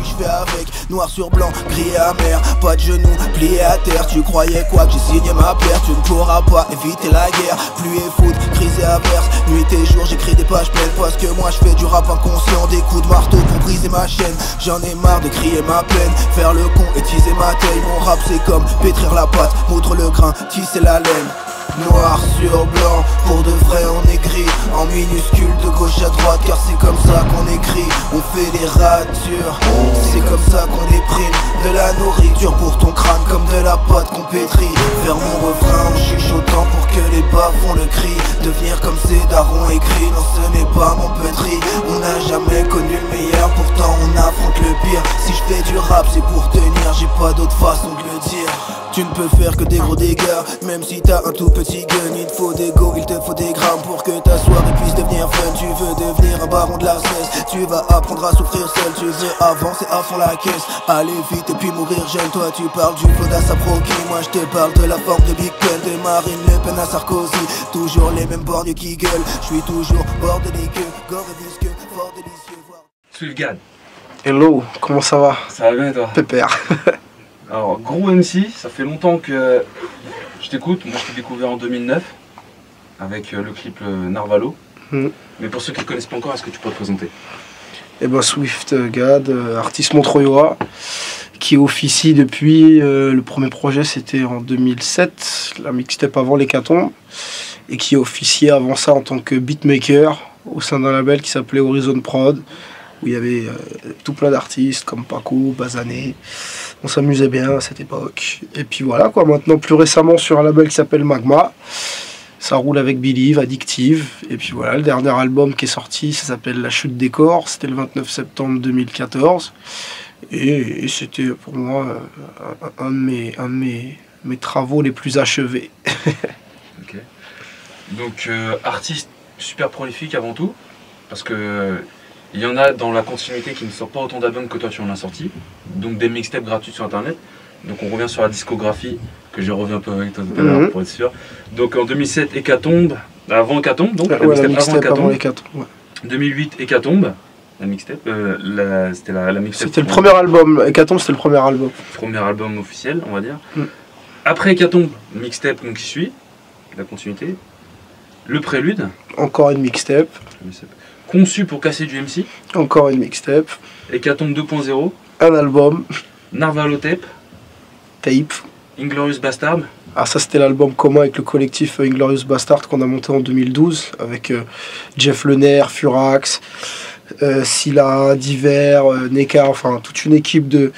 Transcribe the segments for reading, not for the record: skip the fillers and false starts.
je fais avec. Noir sur blanc, gris et amer, pas de genoux, plié à terre. Tu croyais quoi que j'ai signé ma paire? Tu ne pourras pas éviter la guerre. Pluie et foudre, crise et averse, nuit et jour j'écris des pages pleines. Parce que moi je fais du rap inconscient, des coups de marteau pour briser ma chaîne. J'en ai marre de crier ma peine, faire le con et teaser ma taille. Mon rap c'est comme pétrir la pâte, moudre le grain, tisser la laine. Noir sur blanc, pour de vrai on est gris, en minuscule de gauche à droite, car c'est comme ça qu'on écrit. On fait des ratures, c'est comme ça qu'on déprime. De la nourriture pour ton crâne comme de la pâte qu'on pétrit. Vers mon refrain en chuchotant pour que les bas font le cri. Devenir comme ces darons écrits, non ce n'est pas mon petit. On n'a jamais connu le meilleur, pourtant on affronte le pire. Si je fais du rap c'est pour tenir, j'ai pas d'autre façon de le dire. Tu ne peux faire que des gros dégâts, même si t'as un tout petit gun. Il te faut des go, il te faut des grammes pour que ta soirée puisse devenir fun. Tu veux devenir un baron de la cesse, tu vas apprendre à souffrir seul. Tu veux avancer à fond la caisse, aller vite et puis mourir jeune. Toi tu parles du flot d'Assaproki, moi je te parle de la forme de Big Pen, de Marine Le Pen à Sarkozy. Toujours les mêmes borgneux qui gueulent, je suis toujours bordélique, gore et visqueux, fort délicieux. Sulgad. Hello, comment ça va? Ça va bien et toi? Pépère. Alors, gros MC, ça fait longtemps que je t'écoute. Moi, je t'ai découvert en 2009 avec le clip Narvalo. Mais pour ceux qui ne connaissent pas encore, est-ce que tu peux te présenter? Eh ben, Swiftgad, artiste montreuillois, qui officie depuis le premier projet, c'était en 2007, la mixtape avant l'Hécatombe, et qui officiait avant ça en tant que beatmaker au sein d'un label qui s'appelait Horizon Prod, où il y avait tout plein d'artistes comme Paco, Bazané. On s'amusait bien à cette époque. Et puis voilà quoi, maintenant plus récemment sur un label qui s'appelle Magma. Ça roule avec Believe, Addictive. Et puis voilà, le dernier album qui est sorti, ça s'appelle La Chute des Corps. C'était le 29 septembre 2014. Et c'était pour moi un de mes travaux les plus achevés. Ok. Donc artiste super prolifique avant tout, parce que il y en a dans la continuité qui ne sortent pas autant d'albums que toi tu en as sorti, donc des mixtapes gratuits sur internet. Donc on revient sur la discographie, que j'ai revu un peu avec toi tout à l'heure pour être sûr. Donc en 2007 Hécatombe, avant Hécatombe, donc la mixtape avant Hécatombe. Ouais. 2008 Hécatombe, la mixtape, c'était la mixtape. C'était le premier album, Hécatombe c'était le premier album. Premier album officiel on va dire. Après Hécatombe, mixtape donc qui suit, la continuité. Le Prélude. Encore une mixtape. Conçu pour casser du MC. Encore une mixtape. Hécatombe 2.0. Un album. Narvalo Tape. Inglorious Bastard. Ah ça c'était l'album commun avec le collectif Inglorious Bastard qu'on a monté en 2012 avec Jeff Lener, Furax, Scylla, Diver, Neka, enfin toute une équipe de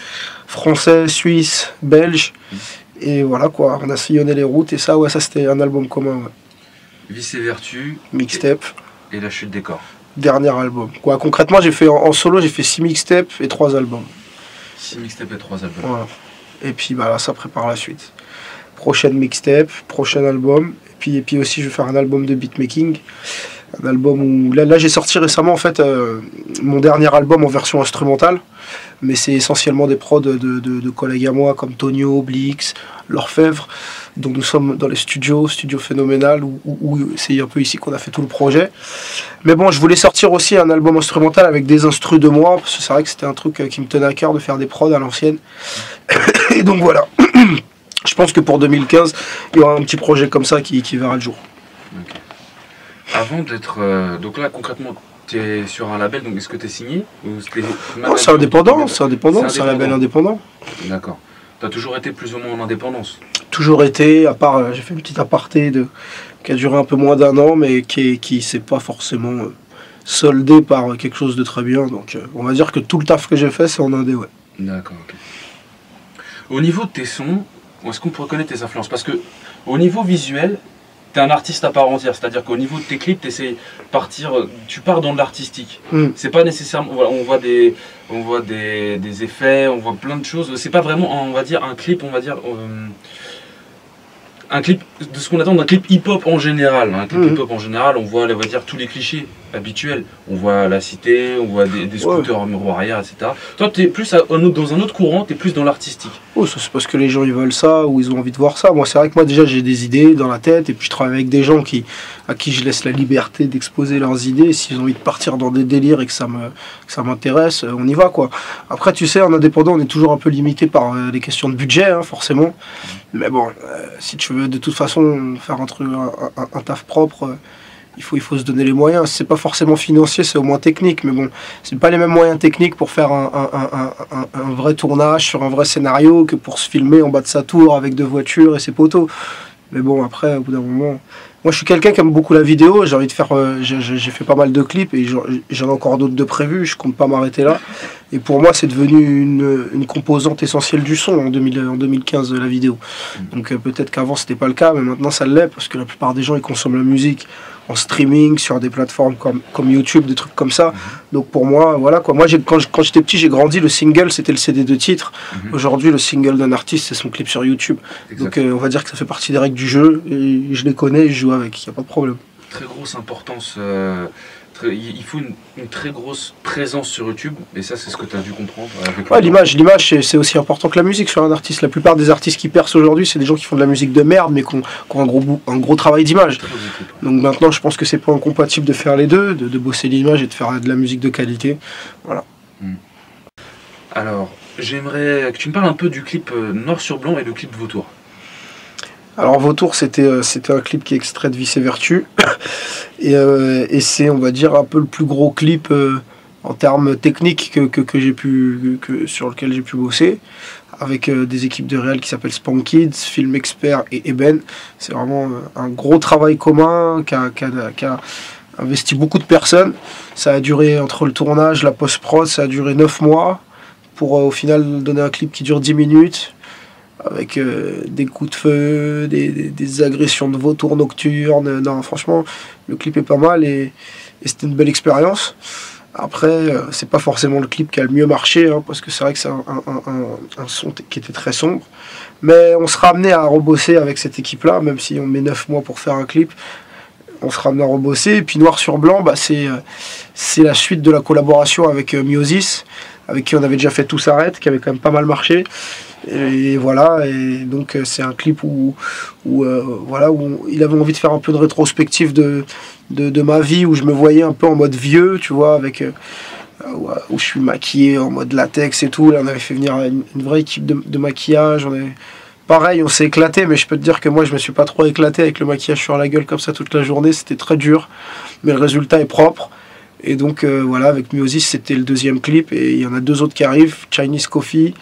Français, Suisses, Belges. Et voilà quoi, on a sillonné les routes et ça ouais ça c'était un album commun. Ouais. Vice et Vertu. Mixtape. Et La Chute des Corps. Dernier album. Quoi, concrètement, j'ai fait en solo, j'ai fait 6 mixtapes et 3 albums. 6 mixtapes et 3 albums. Voilà. Et puis bah, là, ça prépare la suite. Prochaine mixtape, prochain album. Et puis aussi, je vais faire un album de beatmaking. Un album où... Là j'ai sorti récemment, en fait, mon dernier album en version instrumentale. Mais c'est essentiellement des prods de collègues à moi, comme Tonio, Blix, L'Orfèvre, dont nous sommes dans les studio Phénoménal, où c'est un peu ici qu'on a fait tout le projet. Mais bon, je voulais sortir aussi un album instrumental avec des instrus de moi, parce que c'est vrai que c'était un truc qui me tenait à cœur de faire des prods à l'ancienne. Et donc voilà. Je pense que pour 2015, il y aura un petit projet comme ça qui verra le jour. Okay. Avant d'être... donc là, concrètement, tu es sur un label, donc est-ce que tu es signé ou non, c'est indépendant, c'est un label indépendant. D'accord. Tu as toujours été plus ou moins en indépendance? Toujours été, à part, j'ai fait une petite aparté qui a duré un peu moins d'1 an, mais qui s'est pas forcément soldé par quelque chose de très bien. Donc on va dire que tout le taf que j'ai fait, c'est en indé, ouais. D'accord, ok. Au niveau de tes sons, est-ce qu'on peut reconnaître tes influences? Parce que au niveau visuel, tu es un artiste à part entière, c'est-à-dire qu'au niveau de tes clips, tu pars dans de l'artistique. C'est pas nécessairement, voilà, on voit des effets, on voit plein de choses. C'est pas vraiment, on va dire, un clip, un clip de ce qu'on attend d'un clip hip-hop en général. Un clip hip-hop en général, on voit, on va dire, tous les clichés habituels. On voit la cité, on voit des scooters en miroir arrière, etc. Toi, tu es plus dans un autre courant, tu es plus dans l'artistique. Oh, ça c'est parce que les gens ils veulent ça ou ils ont envie de voir ça. Moi, c'est vrai que moi déjà j'ai des idées dans la tête et puis je travaille avec des gens à qui je laisse la liberté d'exposer leurs idées. S'ils ont envie de partir dans des délires et que ça m'intéresse, on y va quoi. Après, tu sais, en indépendant, on est toujours un peu limité par les questions de budget, hein, forcément. Mais bon, si tu veux de toute façon faire un taf propre, il faut se donner les moyens. C'est pas forcément financier, c'est au moins technique. Mais bon, c'est pas les mêmes moyens techniques pour faire un vrai tournage sur un vrai scénario que pour se filmer en bas de sa tour avec 2 voitures et ses poteaux. Mais bon, après, au bout d'un moment... Moi, je suis quelqu'un qui aime beaucoup la vidéo. J'ai envie de faire... j'ai fait pas mal de clips et j'en ai encore d'autres de prévus. Je compte pas m'arrêter là. Et pour moi, c'est devenu une composante essentielle du son en 2015, la vidéo. Donc peut-être qu'avant, c'était pas le cas, mais maintenant, ça l'est parce que la plupart des gens, ils consomment la musique en streaming, sur des plateformes comme YouTube, des trucs comme ça. Donc pour moi, voilà quoi. Moi, quand j'étais petit, j'ai grandi, le single, c'était le CD de titre. Aujourd'hui, le single d'un artiste, c'est son clip sur YouTube. Exact. Donc on va dire que ça fait partie des règles du jeu, et je les connais, et je joue avec, il n'y a pas de problème. Très grosse importance, il faut une très grosse présence sur YouTube, et ça, c'est ce que tu as dû comprendre. Ouais, l'image, c'est aussi important que la musique sur un artiste. La plupart des artistes qui percent aujourd'hui, c'est des gens qui font de la musique de merde, mais qui ont un gros travail d'image. Donc maintenant, je pense que c'est pas incompatible de faire les deux, de bosser l'image et de faire de la musique de qualité. Voilà. Alors, j'aimerais que tu me parles un peu du clip Noir sur Blanc et le clip Vautour. Alors Vautour, c'était un clip qui est extrait de Vice et Vertu. Et c'est, on va dire, un peu le plus gros clip en termes techniques sur lequel j'ai pu bosser, avec des équipes de réal qui s'appellent Spank Kids, Film Expert et Eben. C'est vraiment un gros travail commun qui a investi beaucoup de personnes. Ça a duré, entre le tournage, la post-prod, ça a duré 9 mois, pour au final donner un clip qui dure 10 minutes. Avec des coups de feu, des agressions de vautours nocturnes. Non, franchement, le clip est pas mal et c'était une belle expérience. Après, c'est pas forcément le clip qui a le mieux marché, hein, parce que c'est vrai que c'est un son qui était très sombre. Mais on sera amené à rebosser avec cette équipe-là, même si on met 9 mois pour faire un clip. On sera amené à rebosser. Et puis Noir sur Blanc, bah, c'est la suite de la collaboration avec Miosis, avec qui on avait déjà fait Tout s'arrête, qui avait quand même pas mal marché. Et voilà, et donc c'est un clip où il avait envie de faire un peu de rétrospective de ma vie, où je me voyais un peu en mode vieux, tu vois, avec où je suis maquillé en mode latex et tout. Là, on avait fait venir une vraie équipe de maquillage. Pareil, on s'est éclaté, mais je peux te dire que moi, je me suis pas trop éclaté avec le maquillage sur la gueule comme ça toute la journée. C'était très dur, mais le résultat est propre. Et donc voilà, avec Miosis, c'était le 2e clip, et il y en a 2 autres qui arrivent, Chinese Coffee,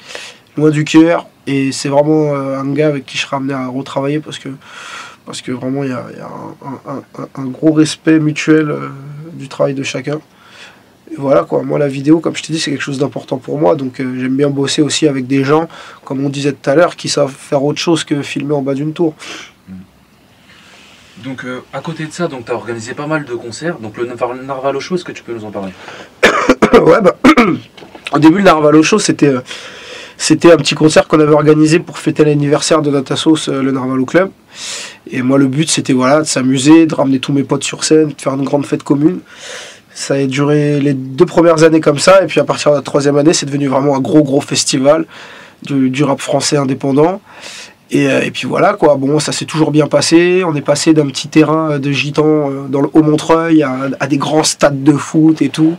Loin du cœur, et c'est vraiment un gars avec qui je serai amené à retravailler parce que vraiment il y a un gros respect mutuel du travail de chacun. Et voilà quoi, moi la vidéo, comme je t'ai dit, c'est quelque chose d'important pour moi, donc j'aime bien bosser aussi avec des gens, comme on disait tout à l'heure, qui savent faire autre chose que filmer en bas d'une tour. Donc à côté de ça, tu as organisé pas mal de concerts, donc le Narvalo Show, est-ce que tu peux nous en parler? Ouais, bah, au début le Narvalo Show, c'était un petit concert qu'on avait organisé pour fêter l'anniversaire de notre assos, le Narvalo Club. Et moi, le but, c'était voilà, de s'amuser, de ramener tous mes potes sur scène, de faire une grande fête commune. Ça a duré les 2 premières années comme ça, et puis à partir de la 3e année, c'est devenu vraiment un gros festival du rap français indépendant. Et puis voilà quoi, bon, ça s'est toujours bien passé. On est passé d'un petit terrain de gitans dans le Haut-Montreuil à des grands stades de foot et tout.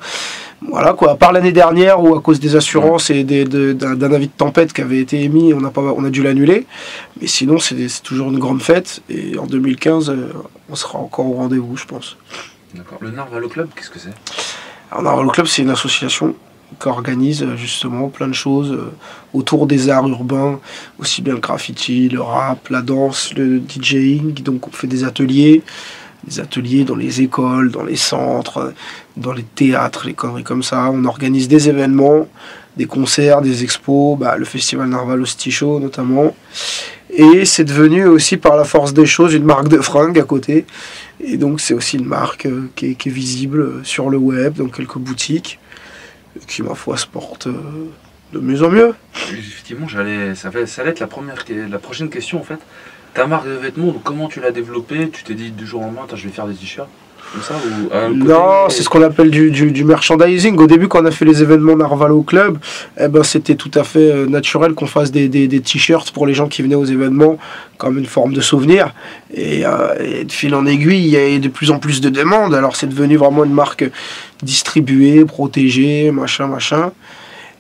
Voilà quoi, à part l'année dernière où à cause des assurances et d'un avis de tempête qui avait été émis, on a dû l'annuler. Mais sinon c'est toujours une grande fête, et en 2015 on sera encore au rendez-vous, je pense. D'accord. Le Narvalo Club, qu'est-ce que c'est? Alors Narvalo Club, c'est une association qui organise justement plein de choses autour des arts urbains, aussi bien le graffiti, le rap, la danse, le DJing. Donc on fait des ateliers dans les écoles, dans les centres, dans les théâtres, les conneries comme ça. On organise des événements, des concerts, des expos, le festival Narvalo City Show notamment. Et c'est devenu aussi, par la force des choses, une marque de fringues à côté. Et donc c'est aussi une marque qui est visible sur le web, dans quelques boutiques, qui ma foi se porte de mieux en mieux. Effectivement, ça allait être la prochaine question en fait. Ta marque de vêtements, donc comment tu l'as développée? Tu t'es dit du jour au lendemain, je vais faire des t-shirts? comme ça ou, Non, c'est ce qu'on appelle du merchandising. Au début, quand on a fait les événements Narvalo Club, eh ben, c'était tout à fait naturel qu'on fasse des t-shirts pour les gens qui venaient aux événements, comme une forme de souvenir. Et de fil en aiguille, il y a de plus en plus de demandes. Alors c'est devenu vraiment une marque distribuée, protégée, machin.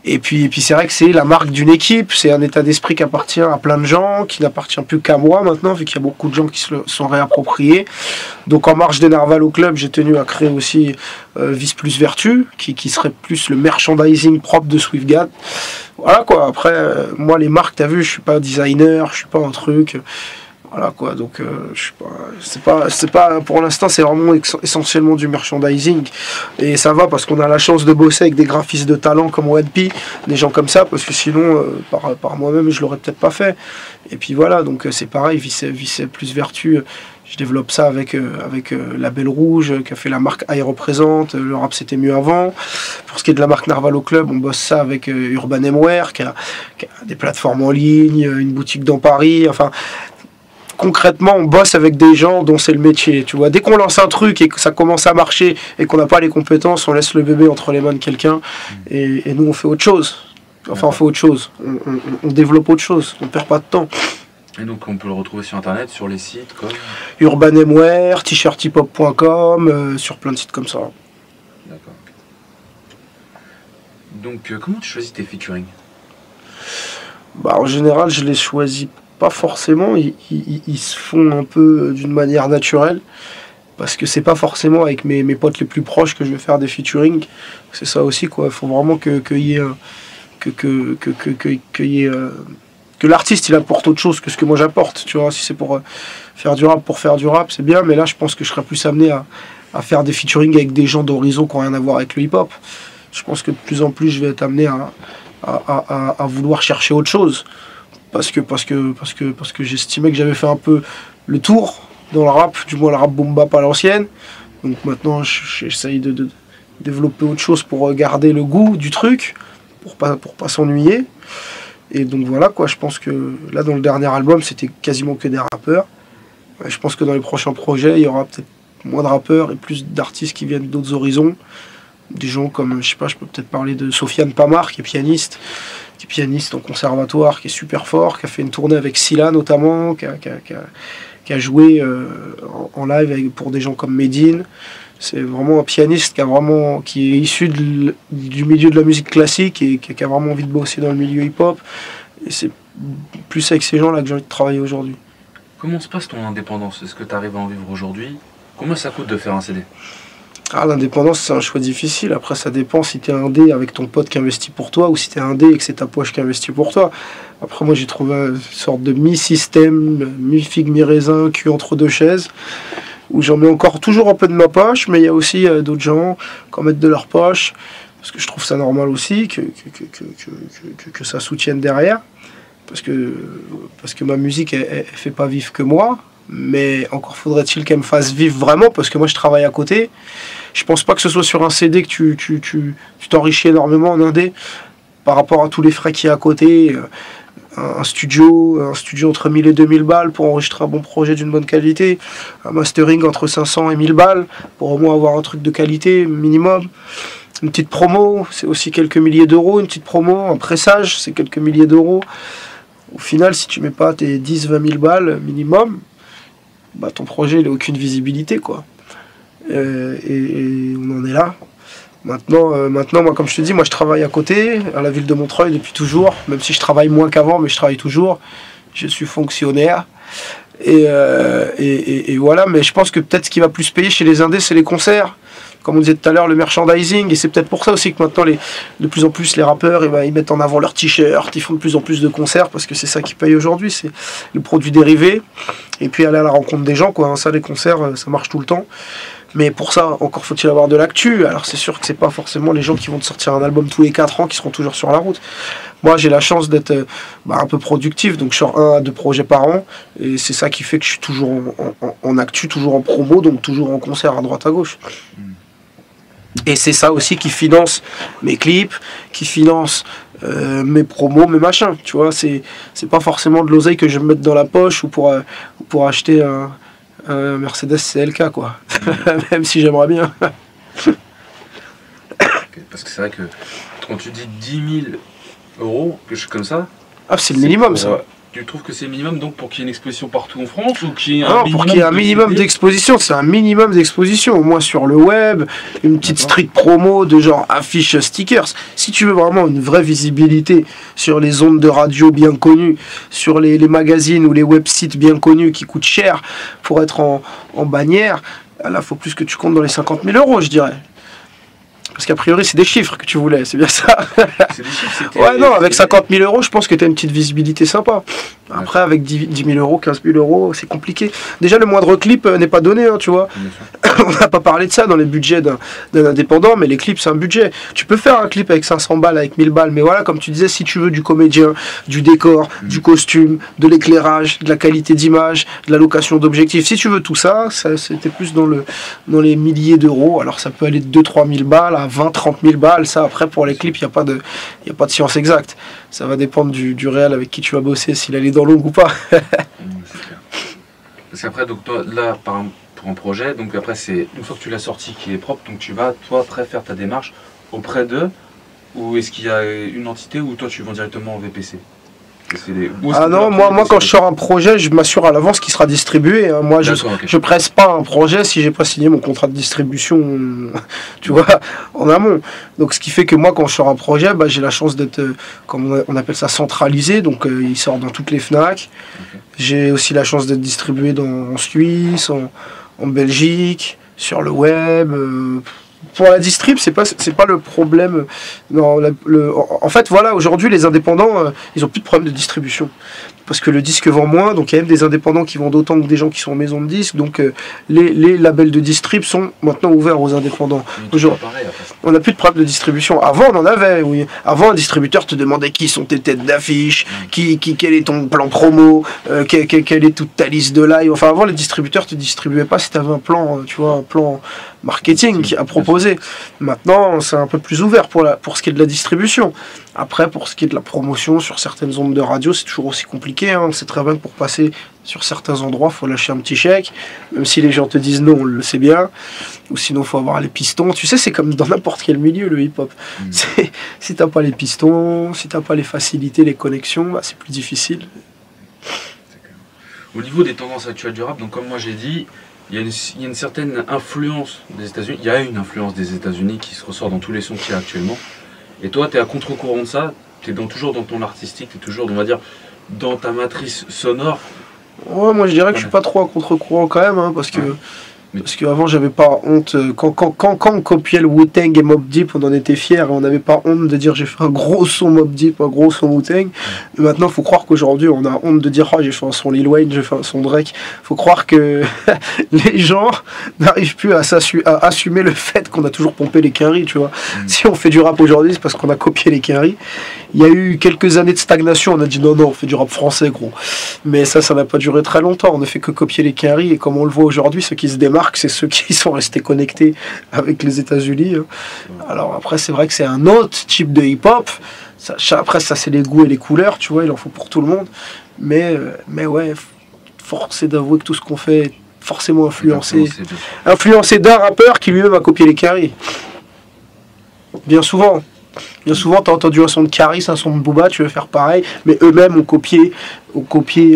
Et puis c'est vrai que c'est la marque d'une équipe, c'est un état d'esprit qui appartient à plein de gens, qui n'appartient plus qu'à moi maintenant, vu qu'il y a beaucoup de gens qui se le sont réappropriés. Donc en marge des Narvalo Club, j'ai tenu à créer aussi Vice Plus Vertu, qui serait plus le merchandising propre de SwiftGad. Voilà quoi, après, moi les marques, t'as vu, je suis pas designer, je suis pas un truc... Voilà quoi, donc je sais pas, c'est pas pour l'instant, c'est vraiment essentiellement du merchandising et ça va parce qu'on a la chance de bosser avec des graphistes de talent comme Wadpi, des gens comme ça, parce que sinon par moi-même je l'aurais peut-être pas fait. Et puis voilà, donc c'est pareil, Vice Plus Vertu, je développe ça avec la Belle Rouge qui a fait la marque I Represent, le rap c'était mieux avant. Pour ce qui est de la marque Narvalo Club, on bosse ça avec Urban Emware qui a des plateformes en ligne, une boutique dans Paris, enfin. Concrètement, on bosse avec des gens dont c'est le métier, tu vois. Dès qu'on lance un truc et que ça commence à marcher et qu'on n'a pas les compétences, on laisse le bébé entre les mains de quelqu'un et nous, on fait autre chose. Enfin, on fait autre chose. On développe autre chose. On ne perd pas de temps. Et donc, on peut le retrouver sur Internet, sur les sites comme Urban Emware, t-shirthiphop.com, sur plein de sites comme ça. D'accord. Donc, comment tu choisis tes featuring? Bah, en général, je les choisis pas forcément, ils se font un peu d'une manière naturelle parce que c'est pas forcément avec mes potes les plus proches que je vais faire des featuring. C'est ça aussi quoi, il faut vraiment que l'artiste il apporte autre chose que ce que moi j'apporte, tu vois. Si c'est pour faire du rap, c'est bien, mais là je pense que je serais plus amené à faire des featuring avec des gens d'horizon qui n'ont rien à voir avec le hip-hop. Je pense que de plus en plus je vais être amené à vouloir chercher autre chose. Parce que j'estimais que j'avais fait un peu le tour dans le rap, du moins le rap boom bap à l'ancienne. Donc maintenant j'essaye de développer autre chose pour garder le goût du truc, pour pas s'ennuyer. Et donc voilà quoi, je pense que là dans le dernier album c'était quasiment que des rappeurs. Je pense que dans les prochains projets il y aura peut-être moins de rappeurs et plus d'artistes qui viennent d'autres horizons. Des gens comme, je sais pas, je peux peut-être parler de Sofiane Pamar qui est pianiste en conservatoire, qui est super fort, qui a fait une tournée avec Scylla notamment, qui a joué en live pour des gens comme Medine. C'est vraiment un pianiste qui est issu du milieu de la musique classique et qui a vraiment envie de bosser dans le milieu hip-hop. Et c'est plus avec ces gens-là que j'ai envie de travailler aujourd'hui. Comment se passe ton indépendance? Est-ce que tu arrives à en vivre aujourd'hui? Combien ça coûte de faire un CD? L'indépendance, c'est un choix difficile. Après, ça dépend si t'es indé avec ton pote qui investit pour toi ou si t'es indé et que c'est ta poche qui investit pour toi. Après, moi, j'ai trouvé une sorte de mi-système, mi-figue, mi-raisin, cul entre deux chaises, où j'en mets encore toujours un peu de ma poche, mais il y a aussi d'autres gens qui en mettent de leur poche, parce que je trouve ça normal aussi, que ça soutienne derrière, parce que ma musique, elle fait pas vivre que moi. Mais encore faudrait-il qu'elle me fasse vivre vraiment, parce que moi je travaille à côté. Je pense pas que ce soit sur un CD que tu t'enrichis énormément en indé par rapport à tous les frais qu'il y a à côté. Un studio entre 1000 et 2000 balles pour enregistrer un bon projet d'une bonne qualité. Un mastering entre 500 et 1000 balles pour au moins avoir un truc de qualité minimum. Une petite promo, c'est aussi quelques milliers d'euros. Une petite promo, un pressage, c'est quelques milliers d'euros. Au final, si tu mets pas tes 10-20 000 balles minimum, bah, ton projet il n'a aucune visibilité quoi. Et on en est là. Maintenant, moi, comme je te dis, moi je travaille à côté, à la ville de Montreuil depuis toujours, même si je travaille moins qu'avant, mais je travaille toujours. Je suis fonctionnaire. Et voilà, mais je pense que peut-être ce qui va plus payer chez les indés, c'est les concerts. Comme on disait tout à l'heure, le merchandising, et c'est peut-être pour ça aussi que maintenant, de plus en plus, les rappeurs, ils mettent en avant leurs t-shirts, ils font de plus en plus de concerts, parce que c'est ça qui paye aujourd'hui, c'est le produit dérivé, et puis aller à la rencontre des gens, quoi. Ça, les concerts, ça marche tout le temps. Mais pour ça, encore faut-il avoir de l'actu. Alors c'est sûr que c'est pas forcément les gens qui vont te sortir un album tous les 4 ans qui seront toujours sur la route. Moi j'ai la chance d'être un peu productif, donc je sors 1 à 2 projets par an, et c'est ça qui fait que je suis toujours en actu, toujours en promo, donc toujours en concert à droite à gauche. Et c'est ça aussi qui finance mes clips, qui finance mes promos, mes machins, tu vois. C'est pas forcément de l'oseille que je vais me mettre dans la poche ou pour acheter Mercedes CLK, quoi. Même si j'aimerais bien. Parce que c'est vrai que quand tu dis 10 000 euros, quelque chose comme ça... Ah, c'est le minimum, ça. Tu trouves que c'est le minimum donc pour qu'il y ait une exposition partout en France ou qu'il y ait un pour qu'il y ait un minimum d'exposition, c'est un minimum d'exposition, au moins sur le web, une petite street promo de genre affiches, stickers. Si tu veux vraiment une vraie visibilité sur les ondes de radio bien connues, sur les magazines ou les websites bien connus qui coûtent cher pour être en bannière, là, il faut plus que tu comptes dans les 50 000 euros, je dirais. Parce qu'a priori, c'est des chiffres que tu voulais, c'est bien ça. C'est des chiffres, ouais, non, avec 50 000 euros, je pense que tu as une petite visibilité sympa. Après, avec 10 000 euros, 15 000 euros, c'est compliqué. Déjà, le moindre clip n'est pas donné, hein, tu vois. On n'a pas parlé de ça dans les budgets d'un indépendant, mais les clips, c'est un budget. Tu peux faire un clip avec 500 balles, avec 1000 balles, mais voilà, comme tu disais, si tu veux du comédien, du décor, du costume, de l'éclairage, de la qualité d'image, de la location d'objectifs, si tu veux tout ça, c'était plus dans les milliers d'euros. Alors, ça peut aller de 2-3 000 balles à 20-30 000 balles. Ça, après, pour les clips, il n'y a pas de science exacte. Ça va dépendre du réel avec qui tu vas bosser, s'il a les dents longues ou pas. C'est clair. Parce qu'après, donc toi, là, pour un projet, donc après, c'est une fois que tu l'as sorti qui est propre, donc tu vas, toi, après, faire ta démarche auprès d'eux, ou est-ce qu'il y a une entité où toi, tu vends directement en VPC? Ah non, moi quand je sors un projet, je m'assure à l'avance qu'il sera distribué. Hein. Moi, je presse pas un projet si j'ai pas signé mon contrat de distribution, tu vois, en amont. Donc ce qui fait que moi, quand je sors un projet, bah, j'ai la chance d'être, comme on appelle ça, centralisé. Donc il sort dans toutes les FNAC. J'ai aussi la chance d'être distribué en Suisse, en Belgique, sur le web. Pour la distrib, c'est pas le problème. Non, en fait, voilà, aujourd'hui, les indépendants, ils ont plus de problème de distribution. Parce que le disque vend moins, donc il y a même des indépendants qui vendent autant que des gens qui sont en maison de disques. Donc les labels de distrib sont maintenant ouverts aux indépendants. On n'a plus de problème de distribution. Avant, on en avait, oui. Avant, un distributeur te demandait qui sont tes têtes d'affiche, quel est ton plan promo, quelle est toute ta liste de live. Enfin, avant, les distributeurs te distribuaient pas si tu avais un plan, tu vois, un plan marketing à proposer. Maintenant, c'est un peu plus ouvert pour ce qui est de la distribution. Après, pour ce qui est de la promotion sur certaines ondes de radio, c'est toujours aussi compliqué. Hein. C'est très bien que pour passer sur certains endroits, il faut lâcher un petit chèque. Même si les gens te disent non, on le sait bien. Ou sinon, il faut avoir les pistons. Tu sais, c'est comme dans n'importe quel milieu, le hip-hop. Si tu n'as pas les pistons, si tu n'as pas les facilités, les connexions, bah, c'est plus difficile. Au niveau des tendances actuelles du rap, donc comme moi j'ai dit, il y a une certaine influence des États-Unis. Il y a une influence des États-Unis qui se ressort dans tous les sons qu'il y a actuellement. Et toi, tu es à contre-courant de ça, tu es toujours dans ton artistique, tu es toujours, on va dire, dans ta matrice sonore. Ouais, moi je dirais que je suis pas trop à contre-courant quand même, hein, parce que qu'avant j'avais pas honte. Quand on copiait le Wu-Tang et Mobb Deep, on en était fiers, on n'avait pas honte de dire j'ai fait un gros son Mobb Deep, un gros son Wu-Tang. Et maintenant, il faut croire qu'aujourd'hui on a honte de dire oh, j'ai fait un son Lil Wayne, j'ai fait un son Drake. Faut croire que les gens n'arrivent plus à assumer le fait qu'on a toujours pompé les quinries, tu vois. Si on fait du rap aujourd'hui, c'est parce qu'on a copié les quinries. Il y a eu quelques années de stagnation, on a dit non, on fait du rap français, gros. Mais ça n'a pas duré très longtemps, on ne fait que copier les quinries, et comme on le voit aujourd'hui, ceux qui se démarquent, c'est ceux qui sont restés connectés avec les États-Unis. Alors après, c'est vrai que c'est un autre type de hip-hop. Après, ça, c'est les goûts et les couleurs, tu vois, il en faut pour tout le monde. Mais ouais, force est d'avouer que tout ce qu'on fait est forcément influencé d'un rappeur qui lui-même a copié les quinries. Bien souvent, tu as entendu un son de Caris, un son de Booba, tu veux faire pareil, mais eux-mêmes ont copié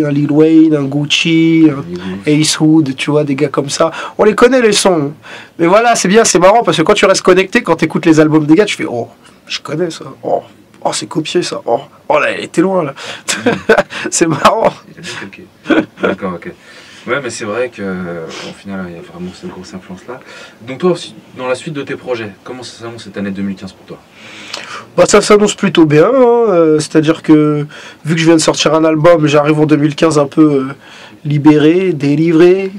un Lil Wayne, un Gucci, un Ace Hood, tu vois, des gars comme ça. On les connaît les sons. Mais voilà, c'est bien, c'est marrant, parce que quand tu restes connecté, quand tu écoutes les albums des gars, tu fais oh, je connais ça, oh c'est copié ça, oh là, elle était loin là. C'est marrant. Il a bien calqué. D'accord, ok. Ouais, mais c'est vrai qu'au final, il y a vraiment cette grosse influence-là. Donc toi aussi, dans la suite de tes projets, comment ça s'annonce cette année 2015 pour toi? Bah, ça s'annonce plutôt bien, hein. C'est-à-dire que vu que je viens de sortir un album, j'arrive en 2015 un peu libéré, délivré.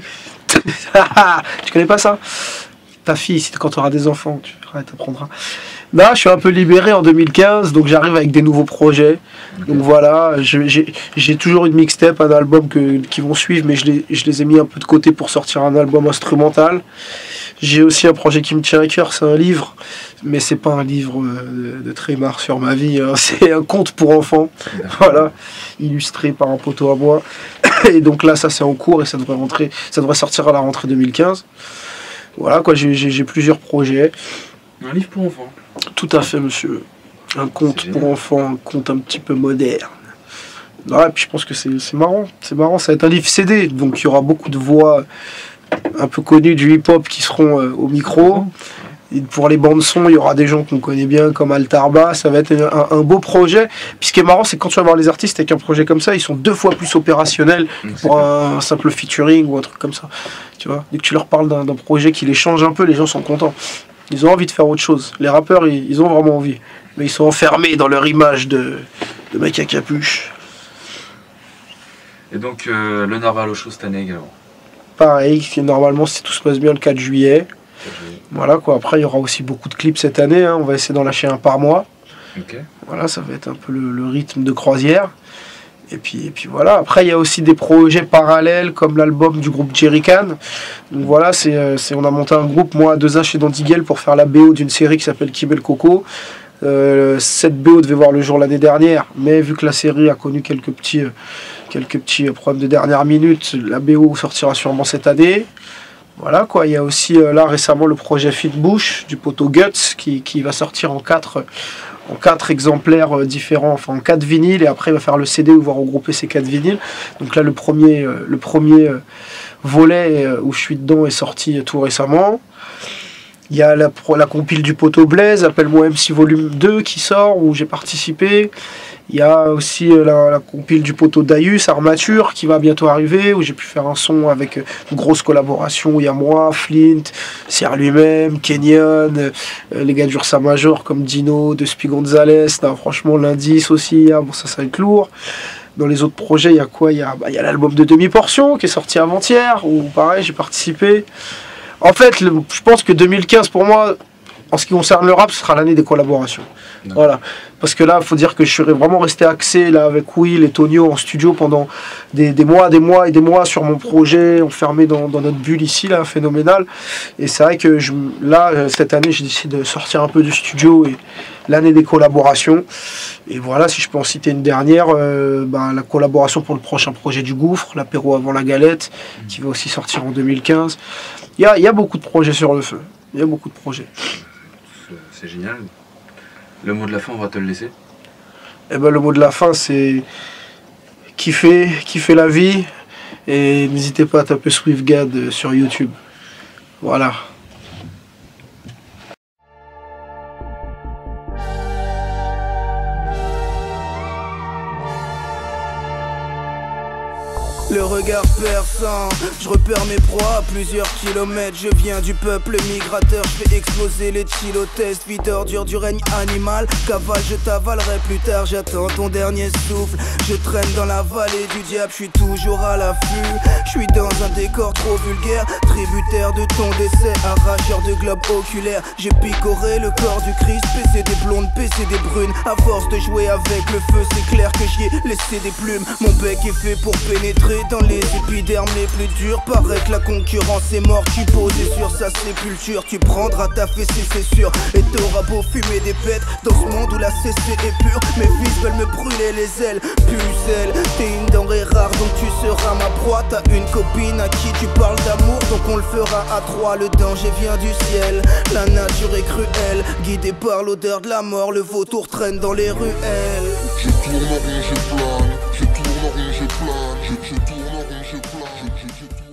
Tu connais pas ça? Ta fille, quand tu auras des enfants, tu apprendras. Là, je suis un peu libéré en 2015, donc j'arrive avec des nouveaux projets. Okay. Donc voilà, j'ai toujours une mixtape, un album qui vont suivre, mais je les ai mis un peu de côté pour sortir un album instrumental. J'ai aussi un projet qui me tient à cœur, c'est un livre, mais c'est pas un livre de trémar sur ma vie, hein. C'est un conte pour enfants, voilà, illustré par un poteau à bois. Et donc là, ça c'est en cours et ça devrait sortir à la rentrée 2015. Voilà quoi, j'ai plusieurs projets. Un livre pour enfants. Tout à fait, monsieur. Un conte pour enfants, un conte un petit peu moderne. Ouais, puis je pense que c'est marrant. C'est marrant, ça va être un livre CD, donc il y aura beaucoup de voix un peu connues du hip-hop qui seront au micro. Et pour les bandes son, il y aura des gens qu'on connaît bien comme Altarba. Ça va être un beau projet. Puis ce qui est marrant, c'est que quand tu vas voir les artistes avec un projet comme ça, ils sont 2 fois plus opérationnels pour un simple featuring ou un truc comme ça. Tu vois, dès que tu leur parles d'un projet qui les change un peu, les gens sont contents. Ils ont envie de faire autre chose. Les rappeurs, ils ont vraiment envie. Mais ils sont enfermés dans leur image de mec à capuche. Et donc, le Narvalo Show cette année également. Pareil, normalement, si tout se passe bien, le 4 juillet. Voilà quoi. Après, il y aura aussi beaucoup de clips cette année. Hein. On va essayer d'en lâcher un par mois. Okay. Voilà, ça va être un peu le rythme de croisière. Et puis voilà. Après, il y a aussi des projets parallèles comme l'album du groupe Jerrycan. Donc voilà, on a monté un groupe, moi, à 2H chez Dandigel pour faire la BO d'une série qui s'appelle Kibel Coco. Cette BO devait voir le jour l'année dernière, mais vu que la série a connu quelques petits problèmes de dernière minute, la BO sortira sûrement cette année. Voilà quoi, il y a aussi là récemment le projet Fit Bush du poteau Guts qui va sortir en 4 exemplaires différents, enfin en 4 vinyles, et après il va faire le CD où il va regrouper ces 4 vinyles. Donc là le premier volet où je suis dedans est sorti tout récemment. Il y a la compile du poteau Blaise, Appelle-moi MC volume 2 qui sort, où j'ai participé. Il y a aussi la compile du poteau Daius, Armature, qui va bientôt arriver, où j'ai pu faire un son avec une grosse collaboration. Il y a moi, Flint, Sierre lui-même, Kenyon, les gars d'Ursa Major comme Dino, de Spi Gonzalez. Franchement, l'indice aussi, bon, ça va être lourd. Dans les autres projets, il y a quoi? Il y a l'album de Demi-Portion qui est sorti avant-hier, où pareil, j'ai participé. En fait, je pense que 2015, pour moi, en ce qui concerne le rap, ce sera l'année des collaborations. Voilà. Parce que là, il faut dire que je suis vraiment resté axé là, avec Will et Tonio en studio pendant des mois sur mon projet, enfermé dans notre bulle ici, là, phénoménal. Et c'est vrai que cette année, j'ai décidé de sortir un peu du studio et l'année des collaborations. Et voilà, si je peux en citer une dernière, la collaboration pour le prochain projet du Gouffre, l'apéro avant la galette, qui va aussi sortir en 2015. Il y a beaucoup de projets sur le feu. Il y a beaucoup de projets. C'est génial. Le mot de la fin, on va te le laisser. Le mot de la fin, c'est kiffer la vie. Et n'hésitez pas à taper SwiftGad sur YouTube. Voilà. Le regard perçant, je repère mes proies à plusieurs kilomètres. Je viens du peuple migrateur, je fais exploser les chilotestes. Vie d'ordure du règne animal, cavale je t'avalerai plus tard. J'attends ton dernier souffle, je traîne dans la vallée du diable. Je suis toujours à l'affût, je suis dans un décor trop vulgaire. Tributaire de ton décès, arracheur de globes oculaires. J'ai picoré le corps du Christ, PC des blondes, PC des brunes. À force de jouer avec le feu, c'est clair que j'y ai laissé des plumes. Mon bec est fait pour pénétrer dans les épidermes les plus durs. Paraît que la concurrence est morte, tu posé sur sa sépulture. Tu prendras ta fessée, c'est sûr. Et t'auras beau fumer des pètes dans ce monde où la cessée est pure. Mes fils veulent me brûler les ailes, pucelle. T'es une denrée rare donc tu seras ma proie. T'as une copine à qui tu parles d'amour, donc on le fera à trois. Le danger vient du ciel, la nature est cruelle. Guidé par l'odeur de la mort, le vautour traîne dans les ruelles. Je tourne en rond, je plane. Je tourne en rond, je plane. Je tourne en rond, je plane.